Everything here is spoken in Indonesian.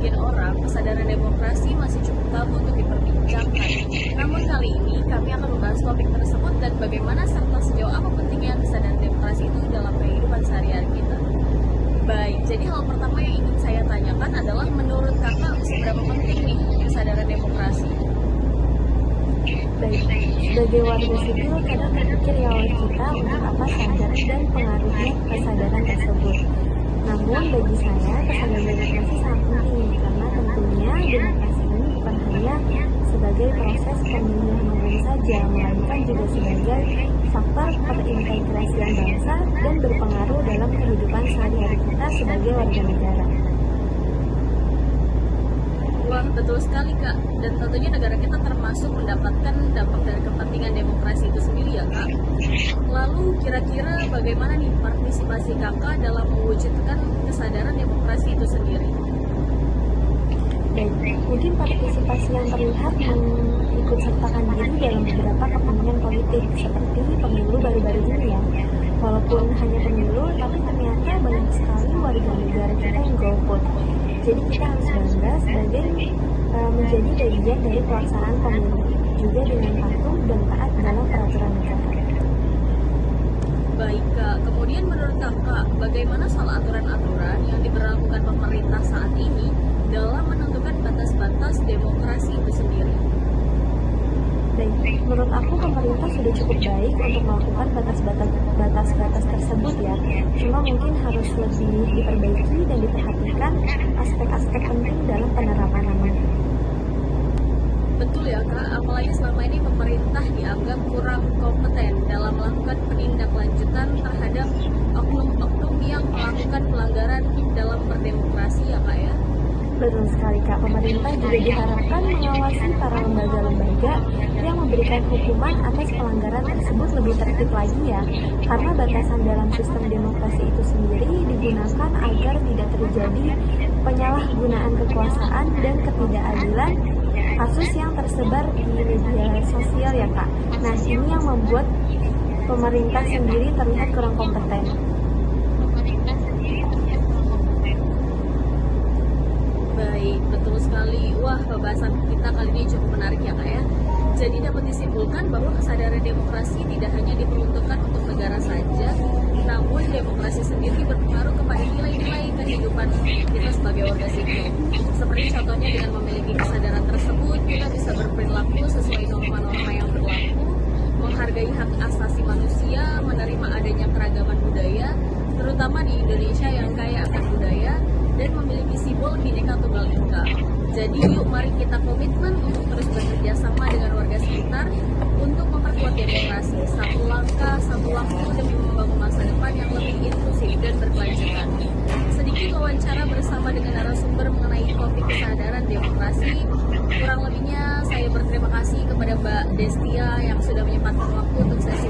sebagian orang, kesadaran demokrasi masih cukup tabu untuk diperbincangkan. Namun kali ini kami akan membahas topik tersebut dan bagaimana serta sejauh apa pentingnya kesadaran demokrasi itu dalam kehidupan sehari-hari kita. Baik, jadi hal pertama yang ingin saya tanyakan adalah menurut kakak seberapa penting nih kesadaran demokrasi? Baik, sebagai warga sipil kadang berpikir ya oleh kita untuk apa sadar dan pengaruhnya kesadaran tersebut. Namun bagi saya kesadaran demokrasi sangat penting karena tentunya demokrasi ini bukan hanya sebagai proses pemilihan umum saja, melainkan juga sebagai faktor perintegrasian bangsa dan berpengaruh dalam kehidupan sehari-hari kita sebagai warga negara. Wah, betul sekali Kak. Dan tentunya negara kita termasuk mendapatkan dampak dari kepentingan demokrasi itu sendiri ya Kak. Lalu kira-kira bagaimana nih partisipasi Kakak dalam mewujudkan kesadaran demokrasi itu sendiri? Baik, mungkin partisipasi yang terlihat mengikut sertakan diri dalam beberapa kepentingan politik seperti pemilu baru-baru ini ya. Walaupun hanya pemilu, tapi ternyata banyak sekali warga negara kita yang golput. Jadi kita harus bangga sebagai menjadi bagian dari pelaksanaan pemilu, juga dengan patuh dan taat dalam peraturan negara. Baik Kak, kemudian menurut Kakak, bagaimana soal aturan-aturan yang diberlakukan pemerintah saat ini dalam menentukan batas-batas demokrasi itu sendiri? Baik, menurut aku pemerintah sudah cukup baik untuk melakukan batas-batas tersebut ya. Cuma mungkin harus lebih diperbaiki dan diperhatikan aspek-aspek penting dalam penerapannya. Betul ya Kak, apalagi selama ini pemerintah dianggap kurang kompeten dalam melakukan penindaklanjutan terhadap oknum-oknum yang melakukan pelanggaran dalam berdemokrasi ya Kak ya. Betul sekali Kak, pemerintah juga diharapkan mengawasi para lembaga-lembaga yang memberikan hukuman atas pelanggaran tersebut lebih tertib lagi ya. Karena batasan dalam sistem demokrasi itu sendiri digunakan agar tidak terjadi penyalahgunaan kekuasaan dan ketidakadilan kasus yang tersebar di media sosial ya Kak. Nah ini yang membuat pemerintah sendiri terlihat kurang kompeten. Baik, betul sekali. Wah, pembahasan kita kali ini cukup menarik ya Kak ya. Jadi dapat disimpulkan bahwa kesadaran demokrasi tidak hanya diperuntukkan untuk negara saja, namun demokrasi sendiri berpengaruh kepada nilai-nilai kehidupan kita sebagai warga sipil. Seperti contohnya dengan memiliki kesadaran tersebut, kita bisa berperilaku sesuai norma-norma yang berlaku, menghargai hak asasi manusia, menerima adanya keragaman budaya, terutama di Indonesia yang kaya akan budaya, dan memiliki simbol Bhinneka Tunggal Ika. Jadi yuk mari kita komitmen untuk terus bekerja sama dengan warga sekitar untuk memperkuat demokrasi, satu langkah, satu waktu demi membangun masa depan yang lebih inklusif dan berkelanjutan. Sedikit wawancara bersama dengan narasumber mengenai topik kesadaran demokrasi. Kurang lebihnya saya berterima kasih kepada Mbak Destia yang sudah menyempatkan waktu untuk sesi